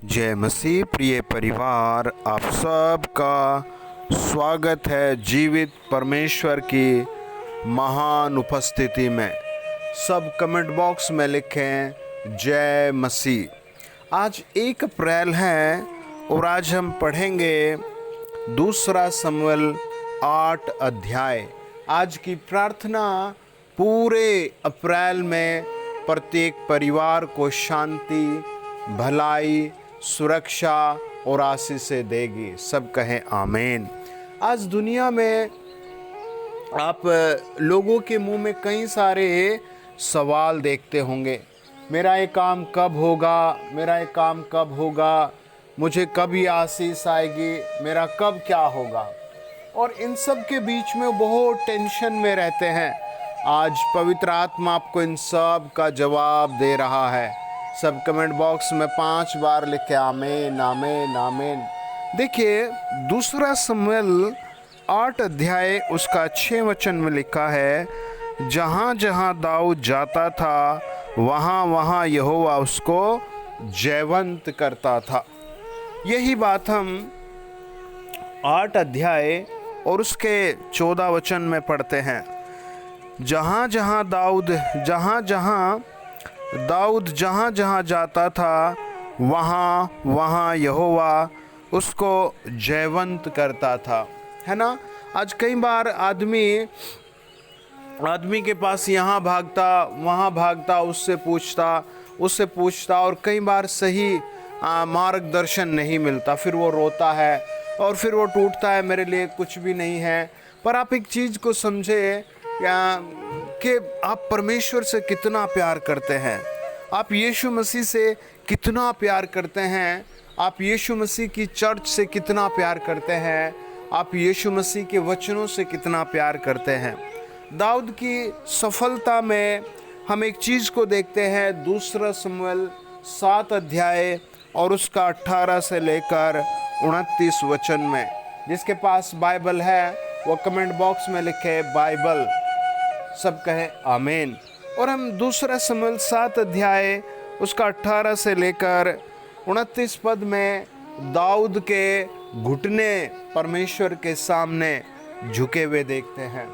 जय मसीह प्रिय परिवार, आप सबका स्वागत है जीवित परमेश्वर की महान उपस्थिति में। सब कमेंट बॉक्स में लिखें जय मसीह। आज 1 अप्रैल है और आज हम पढ़ेंगे दूसरा शमूएल 8 अध्याय। आज की प्रार्थना पूरे अप्रैल में प्रत्येक परिवार को शांति, भलाई, सुरक्षा और आशीष से देगी। सब कहें आमीन। आज दुनिया में आप लोगों के मुंह में कई सारे सवाल देखते होंगे। मेरा ये काम कब होगा, मेरा ये काम कब होगा, मुझे कब ये आशीष आएगी, मेरा कब क्या होगा। और इन सब के बीच में बहुत टेंशन में रहते हैं। आज पवित्र आत्मा आपको इन सब का जवाब दे रहा है। सब कमेंट बॉक्स में 5 बार लिखे आमीन आमीन आमीन। देखिए, दूसरा शमूएल 8 अध्याय उसका 6 वचन में लिखा है, जहाँ जहाँ दाऊद जाता था वहाँ वहाँ यहोवा उसको जयवंत करता था। यही बात हम 8 अध्याय और उसके 14 वचन में पढ़ते हैं। जहाँ जहाँ दाऊद जहाँ जाता था वहाँ वहाँ यहोवा उसको जयवंत करता था, है ना। आज कई बार आदमी के पास यहाँ भागता वहाँ भागता, उससे पूछता और कई बार सही मार्गदर्शन नहीं मिलता। फिर वो रोता है और फिर वो टूटता है, मेरे लिए कुछ भी नहीं है। पर आप एक चीज़ को समझे कि आप परमेश्वर से कितना प्यार करते हैं, आप यीशु मसीह से कितना प्यार करते हैं, आप यीशु मसीह की चर्च से कितना प्यार करते हैं, आप यीशु मसीह के वचनों से कितना प्यार करते हैं। दाऊद की सफलता में हम एक चीज़ को देखते हैं, दूसरा शमूएल 7 अध्याय और उसका 18 से लेकर 29 वचन में। जिसके पास बाइबल है वो कमेंट बॉक्स में लिखे बाइबल। सब कहे आमीन। और हम दूसरा शमूएल 7 अध्याय उसका 18 से लेकर 29 पद में दाऊद के घुटने परमेश्वर के सामने झुके हुए देखते हैं,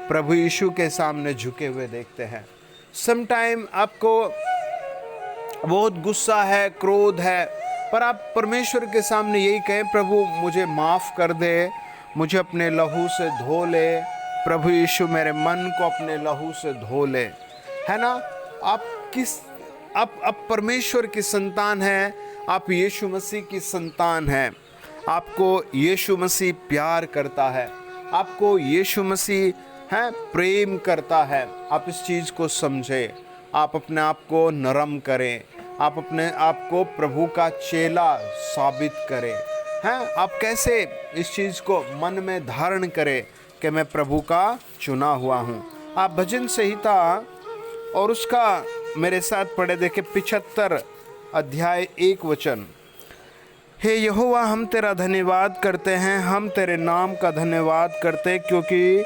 प्रभु यीशु के सामने झुके हुए देखते हैं। समटाइम आपको बहुत गुस्सा है, क्रोध है, पर आप परमेश्वर के सामने यही कहें, प्रभु मुझे माफ़ कर दे, मुझे अपने लहू से धो ले, प्रभु यीशु मेरे मन को अपने लहू से धो ले, है ना। आप परमेश्वर की संतान हैं, आप यीशु मसीह की संतान हैं। आपको यीशु मसीह प्यार करता है, आपको यीशु मसीह है प्रेम करता है। आप इस चीज़ को समझें, आप अपने आप को नरम करें, आप अपने आप को प्रभु का चेला साबित करें। हैं, आप कैसे इस चीज़ को मन में धारण करें कि मैं प्रभु का चुना हुआ हूँ। आप भजन संहिता और उसका मेरे साथ पढ़े देखें 75 अध्याय 1 वचन। हे यहोवा, हम तेरा धन्यवाद करते हैं, हम तेरे नाम का धन्यवाद करते, क्योंकि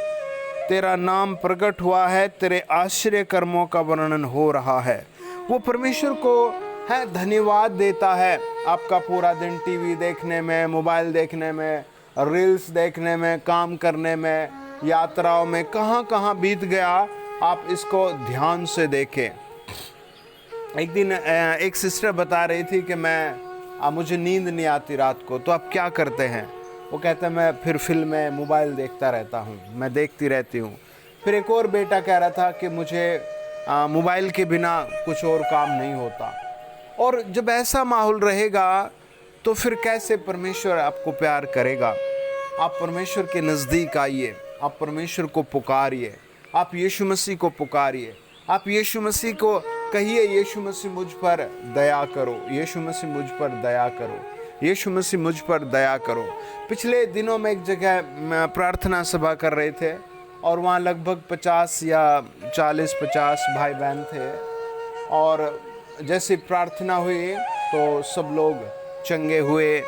तेरा नाम प्रकट हुआ है, तेरे आश्चर्य कर्मों का वर्णन हो रहा है। वो परमेश्वर को है धन्यवाद देता है। आपका पूरा दिन टीवी देखने में, मोबाइल देखने में, रील्स देखने में, काम करने में, यात्राओं में कहाँ कहाँ बीत गया, आप इसको ध्यान से देखें। एक दिन एक सिस्टर बता रही थी कि मुझे नींद नहीं आती रात को, तो आप क्या करते हैं। वो कहते हैं मैं फिर फिल्में, मोबाइल देखता रहता हूँ, मैं देखती रहती हूँ। फिर एक और बेटा कह रहा था कि मुझे मोबाइल के बिना कुछ और काम नहीं होता। और जब ऐसा माहौल रहेगा तो फिर कैसे परमेश्वर आपको प्यार करेगा। आप परमेश्वर के नज़दीक आइए, आप परमेश्वर को पुकारिए, आप यीशु मसीह को पुकारिए, आप यीशु मसीह को कहिए, यीशु मसीह मुझ पर दया करो, यीशु मसीह मुझ पर दया करो, यीशु मसीह मुझ पर दया करो। पिछले दिनों में एक जगह प्रार्थना सभा कर रहे थे और वहाँ लगभग 50 या 40-50 भाई बहन थे। और जैसे प्रार्थना हुई तो सब लोग चंगे हुए,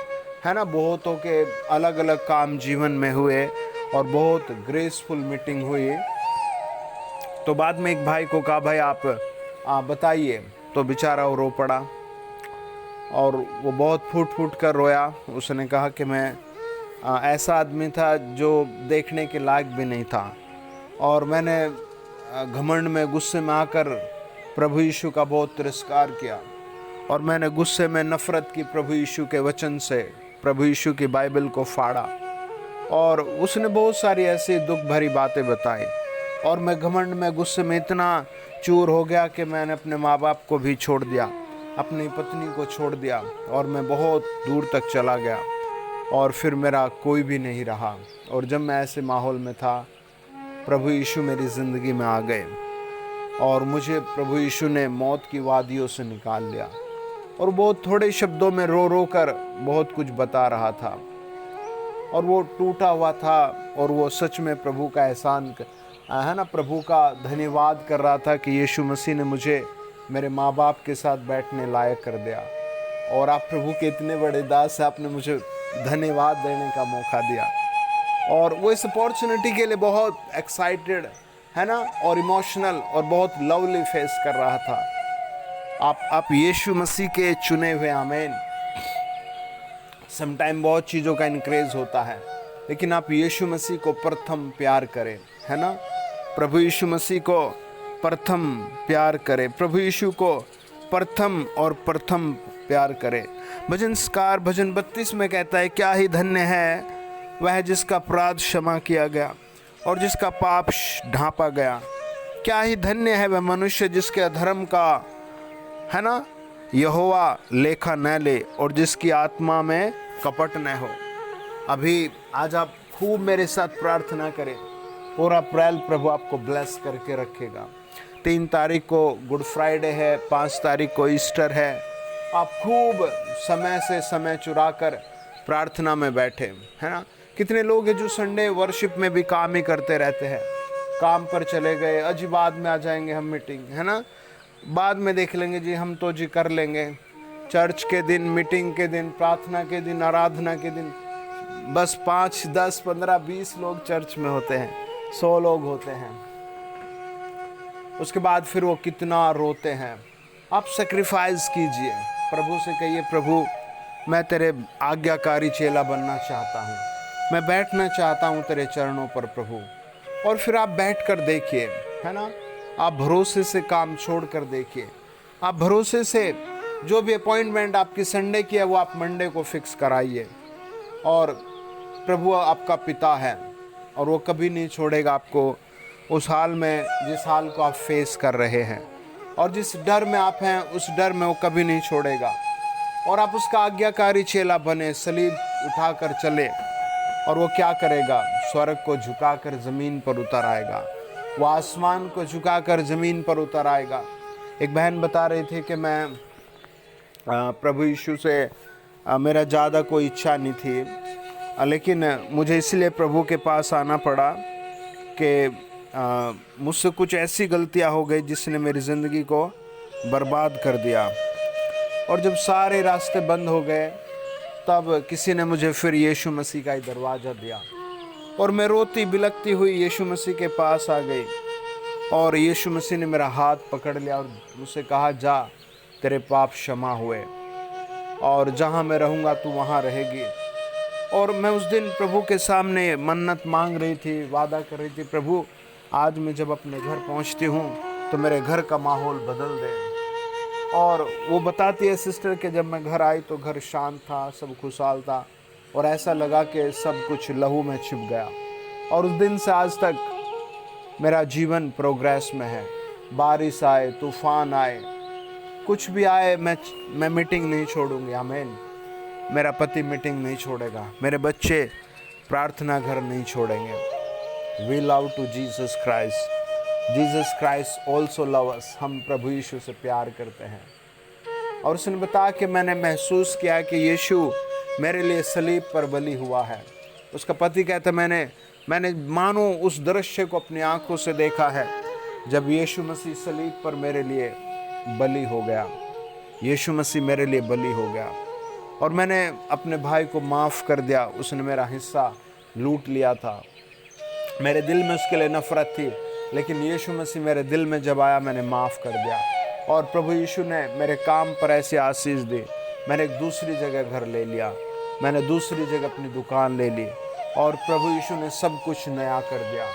है ना। बहुतों के अलग अलग काम जीवन में हुए और बहुत ग्रेसफुल मीटिंग हुई। तो बाद में एक भाई को कहा, भाई आप बताइए, तो बेचारा वो रो पड़ा। और वो बहुत फूट फूट कर रोया। उसने कहा कि मैं ऐसा आदमी था जो देखने के लायक भी नहीं था, और मैंने घमंड में गुस्से में आकर प्रभु यीशु का बहुत तिरस्कार किया, और मैंने गुस्से में नफ़रत की प्रभु यीशु के वचन से, प्रभु यीशु की बाइबल को फाड़ा। और उसने बहुत सारी ऐसी दुख भरी बातें बताई, और मैं घमंड में गुस्से में इतना चूर हो गया कि मैंने अपने माँ बाप को भी छोड़ दिया, अपनी पत्नी को छोड़ दिया, और मैं बहुत दूर तक चला गया, और फिर मेरा कोई भी नहीं रहा। और जब मैं ऐसे माहौल में था, प्रभु यीशु मेरी ज़िंदगी में आ गए, और मुझे प्रभु यीशु ने मौत की वादियों से निकाल लिया। और बहुत थोड़े शब्दों में रो रो कर बहुत कुछ बता रहा था, और वो टूटा हुआ था, और वो सच में प्रभु का एहसान है ना, प्रभु का धन्यवाद कर रहा था कि यीशु मसीह ने मुझे मेरे माँ बाप के साथ बैठने लायक कर दिया, और आप प्रभु के इतने बड़े दास हैं, आपने मुझे धन्यवाद देने का मौका दिया। और वो इस अपॉर्चुनिटी के लिए बहुत एक्साइटेड है ना, और इमोशनल और बहुत लवली फेस कर रहा था। आप यीशु मसीह के चुने हुए, आमीन। समटाइम बहुत चीज़ों का इनक्रेज होता है, लेकिन आप यीशु मसीह को प्रथम प्यार करें, है ना। प्रभु यीशु मसीह को प्रथम प्यार करें, प्रभु यीशु को प्रथम प्यार करें। भजनकार भजन 32 में कहता है, क्या ही धन्य है वह जिसका अपराध क्षमा किया गया और जिसका पाप ढांपा गया। क्या ही धन्य है वह मनुष्य जिसके अधर्म का, है ना, यहोवा लेखा न ले और जिसकी आत्मा में कपट न हो। अभी आज आप खूब मेरे साथ प्रार्थना करें, पूरा अप्रैल प्रभु आपको ब्लेस करके रखेगा। 3 तारीख को गुड फ्राइडे है, 5 तारीख को ईस्टर है। आप खूब समय से समय चुरा कर प्रार्थना में बैठे, है ना। कितने लोग हैं जो संडे वर्शिप में भी काम ही करते रहते हैं, काम पर चले गए, अजी बाद में आ जाएंगे हम मीटिंग, है ना, बाद में देख लेंगे जी, हम तो जी कर लेंगे। चर्च के दिन, मीटिंग के दिन, प्रार्थना के दिन, आराधना के दिन बस 5, 10, 15, 20 लोग चर्च में होते हैं, 100 लोग होते हैं। उसके बाद फिर वो कितना रोते हैं। आप सेक्रीफाइस कीजिए, प्रभु से कहिए, प्रभु मैं तेरे आज्ञाकारी चेला बनना चाहता हूँ, मैं बैठना चाहता हूँ तेरे चरणों पर प्रभु। और फिर आप बैठ कर देखिए, है ना, आप भरोसे से काम छोड़ कर देखिए। आप भरोसे से जो भी अपॉइंटमेंट आपकी संडे की है वो आप मंडे को फिक्स कराइए। और प्रभु आपका पिता है, और वो कभी नहीं छोड़ेगा आपको उस हाल में जिस हाल को आप फेस कर रहे हैं, और जिस डर में आप हैं उस डर में वो कभी नहीं छोड़ेगा। और आप उसका आज्ञाकारी चेला बने, सलीब उठाकर चले, और वो क्या करेगा, स्वर्ग को झुकाकर ज़मीन पर उतर आएगा, वो आसमान को झुकाकर ज़मीन पर उतर आएगा। एक बहन बता रही थी कि मैं प्रभु यीशु से मेरा ज़्यादा कोई इच्छा नहीं थी, लेकिन मुझे इसलिए प्रभु के पास आना पड़ा कि मुझसे कुछ ऐसी गलतियां हो गई जिसने मेरी ज़िंदगी को बर्बाद कर दिया। और जब सारे रास्ते बंद हो गए, तब किसी ने मुझे फिर यीशु मसीह का ही दरवाज़ा दिया, और मैं रोती बिलखती हुई यीशु मसीह के पास आ गई। और यीशु मसीह ने मेरा हाथ पकड़ लिया और मुझसे कहा, जा तेरे पाप क्षमा हुए, और जहाँ मैं रहूँगा तू वहाँ रहेगी। और मैं उस दिन प्रभु के सामने मन्नत मांग रही थी, वादा कर रही थी, प्रभु आज मैं जब अपने घर पहुँचती हूँ तो मेरे घर का माहौल बदल दे। और वो बताती है सिस्टर कि जब मैं घर आई तो घर शांत था, सब खुशहाल था, और ऐसा लगा कि सब कुछ लहू में छिप गया। और उस दिन से आज तक मेरा जीवन प्रोग्रेस में है। बारिश आए, तूफान आए, कुछ भी आए, मैं मीटिंग नहीं छोड़ूंगी, आमीन। मेरा पति मीटिंग नहीं छोड़ेगा, मेरे बच्चे प्रार्थना घर नहीं छोड़ेंगे। We love to Jesus Christ, Jesus Christ also love us. हम प्रभु यीशु से प्यार करते हैं। और उसने बताया कि मैंने महसूस किया कि यीशु मेरे लिए सलीब पर बलि हुआ है। उसका पति कहता, मैंने मानो उस दृश्य को अपनी आंखों से देखा है, जब यीशु मसीह सलीब पर मेरे लिए बलि हो गया। यीशु मसीह मेरे लिए बलि हो गया, और मैंने अपने भाई को माफ़ कर दिया। उसने मेरा हिस्सा लूट लिया था, मेरे दिल में उसके लिए नफ़रत थी, लेकिन यीशु मसीह मेरे दिल में जब आया मैंने माफ़ कर दिया। और प्रभु यीशु ने मेरे काम पर ऐसी आशीष दी, मैंने एक दूसरी जगह घर ले लिया, मैंने दूसरी जगह अपनी दुकान ले ली और प्रभु यीशु ने सब कुछ नया कर दिया।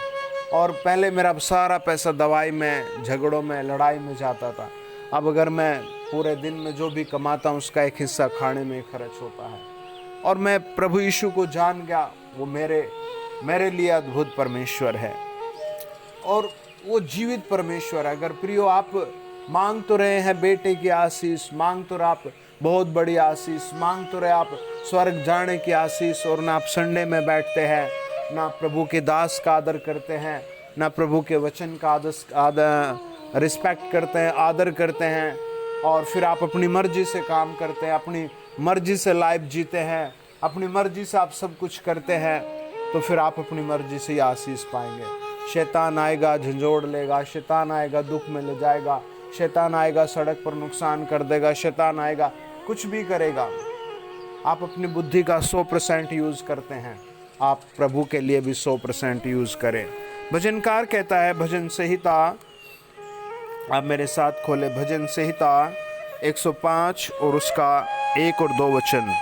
और पहले मेरा सारा पैसा दवाई में, झगड़ों में, लड़ाई में जाता था। अब अगर मैं पूरे दिन में जो भी कमाता हूँ उसका एक हिस्सा खाने में खर्च होता है। और मैं प्रभु यीशु को जान गया, वो मेरे लिए अद्भुत परमेश्वर है और वो जीवित परमेश्वर है। अगर प्रियो आप मांग तो रहे हैं बेटे की आशीष, मांग तो रहे आप बहुत बड़ी आशीष, मांग तो रहे आप स्वर्ग जाने की आशीष, और ना आप संडे में बैठते हैं, ना प्रभु के दास का आदर करते हैं, ना प्रभु के वचन का आदर रिस्पेक्ट करते हैं, आदर करते हैं, और फिर आप अपनी मर्जी से काम करते हैं, अपनी मर्जी से लाइफ जीते हैं, अपनी मर्जी से आप सब कुछ करते हैं, तो फिर आप अपनी मर्जी से ही आशीष पाएंगे। शैतान आएगा, झंझोड़ लेगा, शैतान आएगा, दुख में ले जाएगा, शैतान आएगा, सड़क पर नुकसान कर देगा, शैतान आएगा, कुछ भी करेगा। आप अपनी बुद्धि का 100% यूज़ करते हैं, आप प्रभु के लिए भी 100% यूज़ करें। भजनकार कहता है, भजन संहिता, आप मेरे साथ खोले, भजन संहिता 105 और उसका 1 और 2 वचन।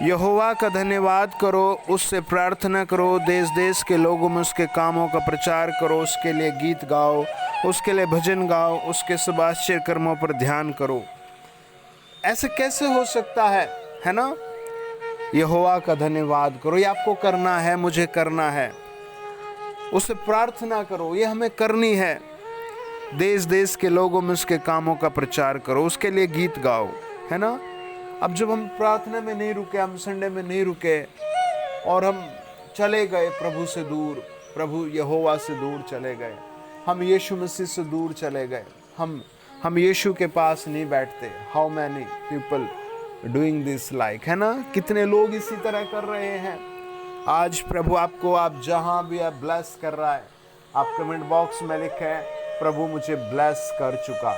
यहोवा का धन्यवाद करो, उससे प्रार्थना करो, देश देश के लोगों में उसके कामों का प्रचार करो, उसके लिए गीत गाओ, उसके लिए भजन गाओ, उसके सब आश्चर्य कर्मों पर ध्यान करो। ऐसे कैसे हो सकता है ना? यहोवा का धन्यवाद करो, ये आपको करना है, मुझे करना है। उससे प्रार्थना करो, ये हमें करनी है। देश देश के लोगों में उसके कामों का प्रचार करो, उसके लिए गीत गाओ, है ना? अब जब हम प्रार्थना में नहीं रुके, हम संडे में नहीं रुके और हम चले गए प्रभु से दूर, प्रभु यहोवा से दूर चले गए, हम यीशु मसीह से दूर चले गए, हम यीशु के पास नहीं बैठते। How many people doing this like, है ना? कितने लोग इसी तरह कर रहे हैं। आज प्रभु आपको, आप जहां भी आप ब्लेस कर रहा है। आप कमेंट बॉक्स में लिखे, प्रभु मुझे ब्लेस कर चुका,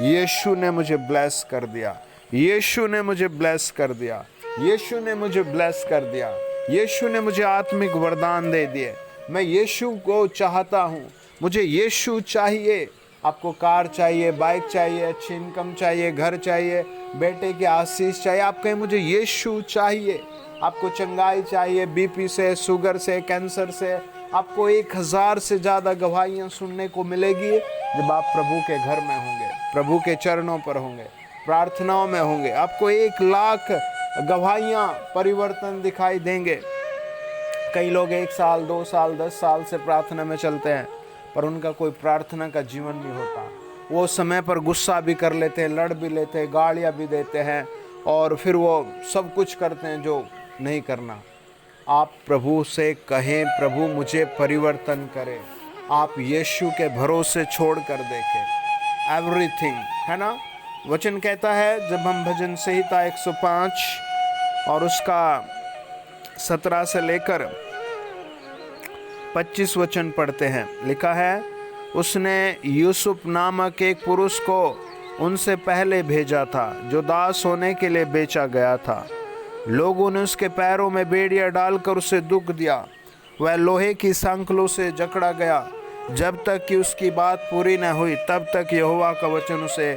यीशु ने मुझे ब्लेस कर दिया, यीशु ने मुझे ब्लेस कर दिया, यीशु ने मुझे ब्लेस कर दिया, यीशु ने मुझे आत्मिक वरदान दे दिए। मैं यीशु को चाहता हूँ, मुझे यीशु चाहिए। आपको कार चाहिए, बाइक चाहिए, अच्छी इनकम चाहिए, घर चाहिए, बेटे की आशीष चाहिए, आप कहें मुझे यीशु चाहिए। आपको चंगाई चाहिए, बीपी से, शुगर से, कैंसर से, आपको 1000 से ज़्यादा गवाहियाँ सुनने को मिलेगी जब आप प्रभु के घर में होंगे, प्रभु के चरणों पर होंगे, प्रार्थनाओं में होंगे। आपको 1 लाख गवाहियाँ, परिवर्तन दिखाई देंगे। कई लोग 1 साल, 2 साल, 10 साल से प्रार्थना में चलते हैं, पर उनका कोई प्रार्थना का जीवन नहीं होता। वो समय पर गुस्सा भी कर लेते हैं, लड़ भी लेते हैं, गालियाँ भी देते हैं, और फिर वो सब कुछ करते हैं जो नहीं करना। आप प्रभु से कहें, प्रभु मुझे परिवर्तन करें। आप यीशु के भरोसे छोड़ कर देखें एवरीथिंग, है ना? वचन कहता है, जब हम भजन संहिता 105 और उसका 17 से लेकर 25 वचन पढ़ते हैं, लिखा है, उसने यूसुफ नामक एक पुरुष को उनसे पहले भेजा था, जो दास होने के लिए बेचा गया था। लोगों ने उसके पैरों में बेड़ियां डालकर उसे दुख दिया। वह लोहे की सांकलों से जकड़ा गया। जब तक कि उसकी बात पूरी न हुई, तब तक यहोवा का वचन उसे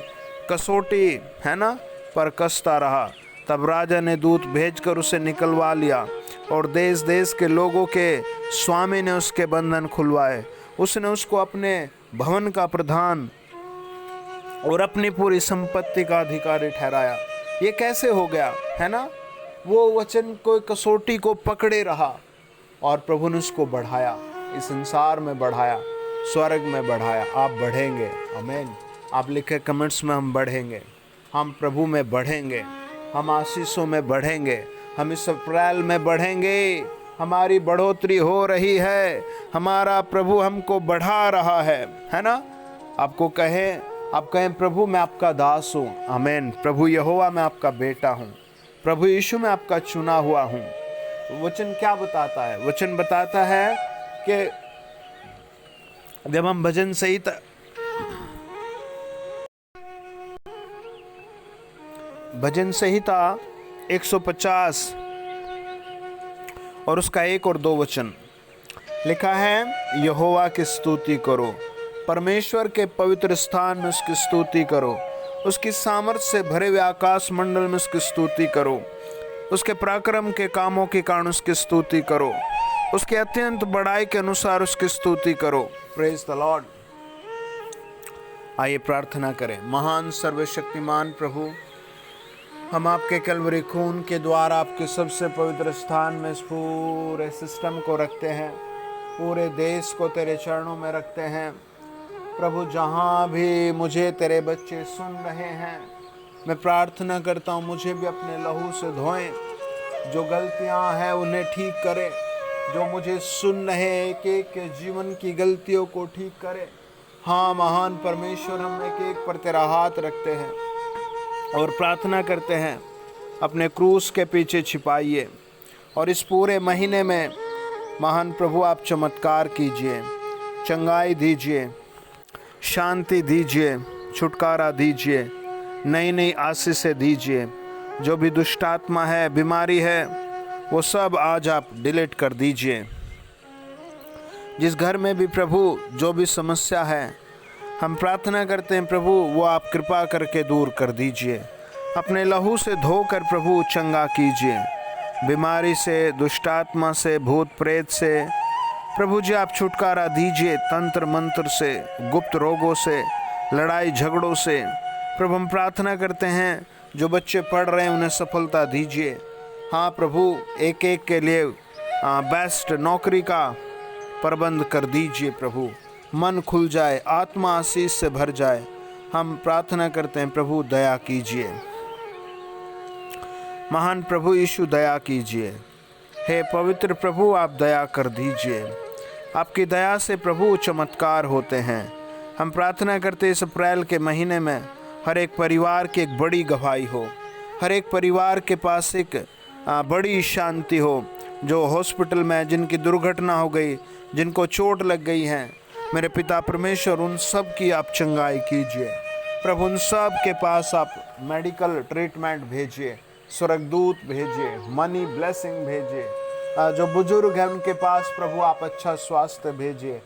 कसौटी, है ना, पर कसता रहा। तब राजा ने दूत भेजकर उसे निकलवा लिया और देश देश के लोगों के स्वामी ने उसके बंधन खुलवाए। उसने उसको अपने भवन का प्रधान और अपनी पूरी संपत्ति का अधिकारी ठहराया। ये कैसे हो गया, है ना? वो वचन को, कसौटी को पकड़े रहा और प्रभु ने उसको बढ़ाया, इस संसार में बढ़ाया, स्वर्ग में बढ़ाया। आप बढ़ेंगे, आमीन। आप लिखे कमेंट्स में, हम बढ़ेंगे, हम प्रभु में बढ़ेंगे, हम आशीषों में बढ़ेंगे, हम इस अप्रैल में बढ़ेंगे। हमारी बढ़ोतरी हो रही है, हमारा प्रभु हमको बढ़ा रहा है ना? आपको कहें, आप कहें, प्रभु मैं आपका दास हूँ, आमीन। प्रभु यहोवा मैं आपका बेटा हूँ, प्रभु यीशु मैं आपका चुना हुआ हूँ। वचन क्या बताता है? वचन बताता है कि जब हम भजन संहिता 150 और उसका 1 और 2 वचन, लिखा है, यहोवा की स्तुति करो, परमेश्वर के पवित्र स्थान में उसकी स्तुति करो, उसकी सामर्थ्य से भरे हुए आकाश मंडल में उसकी स्तुति करो। उसके पराक्रम के कामों के कारण उसकी स्तुति करो। उसके अत्यंत बड़ाई के अनुसार उसकी स्तुति करो। Praise the Lord. आइए प्रार्थना करें। महान सर्वशक्तिमान प्रभु, हम आपके कलवरी खून के द्वारा आपके सबसे पवित्र स्थान में इस पूरे सिस्टम को रखते हैं, पूरे देश को तेरे चरणों में रखते हैं। प्रभु, जहाँ भी मुझे तेरे बच्चे सुन रहे हैं, मैं प्रार्थना करता हूँ मुझे भी अपने लहू से धोएं। जो गलतियाँ हैं उन्हें ठीक करें। जो मुझे सुन रहे एक एक के जीवन की गलतियों को ठीक करें। हाँ महान परमेश्वर, हम एक एक पर तेरा हाथ रखते हैं और प्रार्थना करते हैं, अपने क्रूस के पीछे छिपाइए। और इस पूरे महीने में महान प्रभु आप चमत्कार कीजिए, चंगाई दीजिए, शांति दीजिए, छुटकारा दीजिए, नई नई आशीषें दीजिए। जो भी दुष्ट आत्मा है, बीमारी है, वो सब आज आप डिलीट कर दीजिए। जिस घर में भी प्रभु जो भी समस्या है, हम प्रार्थना करते हैं प्रभु वो आप कृपा करके दूर कर दीजिए। अपने लहू से धोकर प्रभु चंगा कीजिए। बीमारी से, दुष्ट आत्मा से, भूत प्रेत से प्रभु जी आप छुटकारा दीजिए। तंत्र मंत्र से, गुप्त रोगों से, लड़ाई झगड़ों से प्रभु हम प्रार्थना करते हैं। जो बच्चे पढ़ रहे हैं उन्हें सफलता दीजिए। हाँ प्रभु, एक एक के लिए बेस्ट नौकरी का प्रबंध कर दीजिए। प्रभु मन खुल जाए, आत्मा आशीष से भर जाए। हम प्रार्थना करते हैं प्रभु दया कीजिए। महान प्रभु यीशु दया कीजिए। हे पवित्र प्रभु आप दया कर दीजिए। आपकी दया से प्रभु चमत्कार होते हैं। हम प्रार्थना करते इस अप्रैल के महीने में हर एक परिवार की एक बड़ी गवाही हो। हर एक परिवार के पास एक बड़ी शांति हो। जो हॉस्पिटल में, जिनकी दुर्घटना हो गई, जिनको चोट लग गई है, मेरे पिता परमेश्वर उन सब की आप चंगाई कीजिए। प्रभु उन सब के पास आप मेडिकल ट्रीटमेंट भेजिए, स्वर्गदूत भेजिए, मनी ब्लेसिंग भेजिए। जो बुजुर्ग हैं उनके पास प्रभु आप अच्छा स्वास्थ्य भेजिए,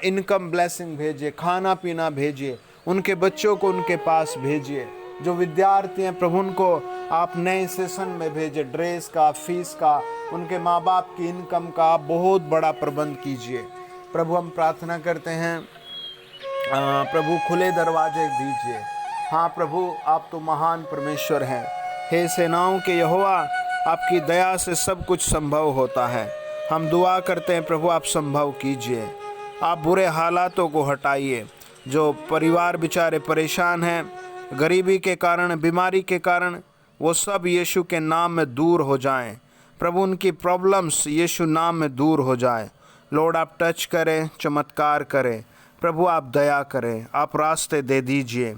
इनकम ब्लेसिंग भेजिए, खाना पीना भेजिए। उनके बच्चों को उनके पास भेजिए। जो विद्यार्थी हैं प्रभु उनको आप नए सेशन में भेजिए। ड्रेस का, फीस का, उनके माँ बाप की इनकम का आप बहुत बड़ा प्रबंध कीजिए। प्रभु हम प्रार्थना करते हैं प्रभु खुले दरवाजे दीजिए। हाँ प्रभु आप तो महान परमेश्वर हैं। हे सेनाओं के यहोवा, आपकी दया से सब कुछ संभव होता है। हम दुआ करते हैं प्रभु आप संभव कीजिए। आप बुरे हालातों को हटाइए। जो परिवार बेचारे परेशान हैं गरीबी के कारण, बीमारी के कारण, वो सब यीशु के नाम में दूर हो जाएं। प्रभु उनकी प्रॉब्लम्स यीशु नाम में दूर हो जाए। लॉर्ड आप टच करें, चमत्कार करें। प्रभु आप दया करें, आप रास्ते दे दीजिए।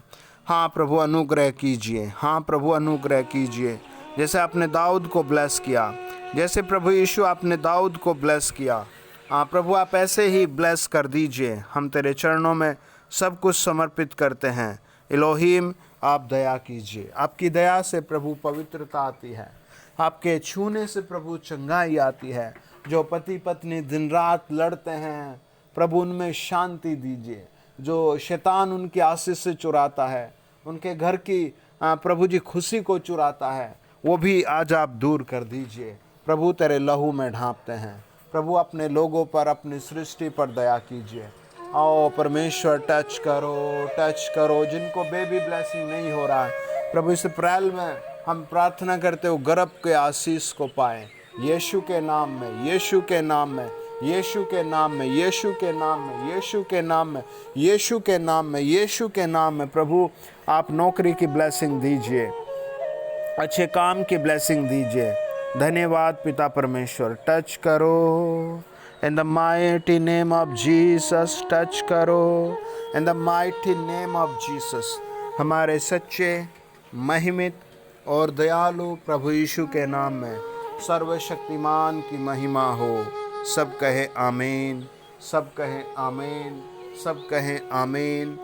हाँ प्रभु अनुग्रह कीजिए। हाँ प्रभु अनुग्रह कीजिए। जैसे आपने दाऊद को ब्लेस किया, जैसे प्रभु यीशु आपने दाऊद को ब्लेस किया, हाँ प्रभु आप ऐसे ही ब्लेस कर दीजिए। हम तेरे चरणों में सब कुछ समर्पित करते हैं। इलोहीम आप दया कीजिए। आपकी दया से प्रभु पवित्रता आती है। आपके छूने से प्रभु चंगाई आती है। जो पति पत्नी दिन रात लड़ते हैं प्रभु उनमें शांति दीजिए। जो शैतान उनकी आशीष से चुराता है, उनके घर की प्रभु जी खुशी को चुराता है, वो भी आज आप दूर कर दीजिए। प्रभु तेरे लहू में ढांपते हैं। प्रभु अपने लोगों पर, अपनी सृष्टि पर दया कीजिए। आओ परमेश्वर टच करो जिनको बेबी ब्लेसिंग नहीं हो रहा है। प्रभु इस अप्रैल में हम प्रार्थना करते हो गर्भ के आशीष को पाएं। यीशु के नाम में, यीशु के नाम में, यीशु के नाम में, यीशु के नाम में, यीशु के नाम में, यीशु के नाम में, यीशु के नाम में। प्रभु आप नौकरी की ब्लेसिंग दीजिए, अच्छे काम की ब्लेसिंग दीजिए। धन्यवाद पिता परमेश्वर। टच करो in the mighty name of Jesus, touch करो in the mighty name of Jesus। हमारे सच्चे, महिमित और दयालु प्रभु यीशु के नाम में सर्वशक्तिमान की महिमा हो। सब कहे आमीन, सब कहे आमीन, सब कहे आमीन,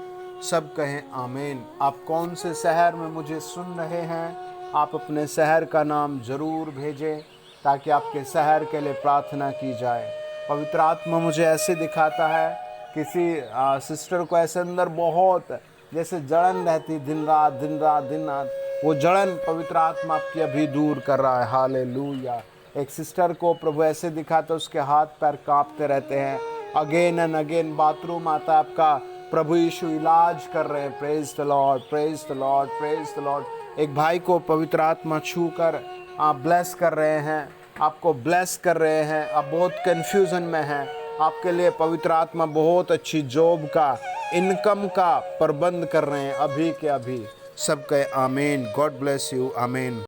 सब कहे आमीन। आप कौन से शहर में मुझे सुन रहे हैं, आप अपने शहर का नाम ज़रूर भेजें ताकि आपके शहर के लिए प्रार्थना की जाए। पवित्र आत्मा मुझे ऐसे दिखाता है, किसी सिस्टर को ऐसे अंदर बहुत जैसे जलन रहती दिन रात दिन रात दिन रात, वो जलन पवित्र आत्मा आपकी अभी दूर कर रहा है। हालेलुया। एक सिस्टर को प्रभु ऐसे दिखा तो उसके हाथ पैर कांपते रहते हैं, अगेन एंड अगेन बाथरूम आता है आपका, प्रभु यीशु इलाज कर रहे हैं। Praise the Lord, praise the Lord, praise the Lord. एक भाई को पवित्र आत्मा छू कर आप ब्लेस कर रहे हैं, आपको ब्लेस कर रहे हैं। आप बहुत कन्फ्यूजन में हैं, आपके लिए पवित्र आत्मा बहुत अच्छी जॉब का, इनकम का प्रबंध कर रहे हैं अभी के अभी। सब कहे आमीन। God bless you. आमीन।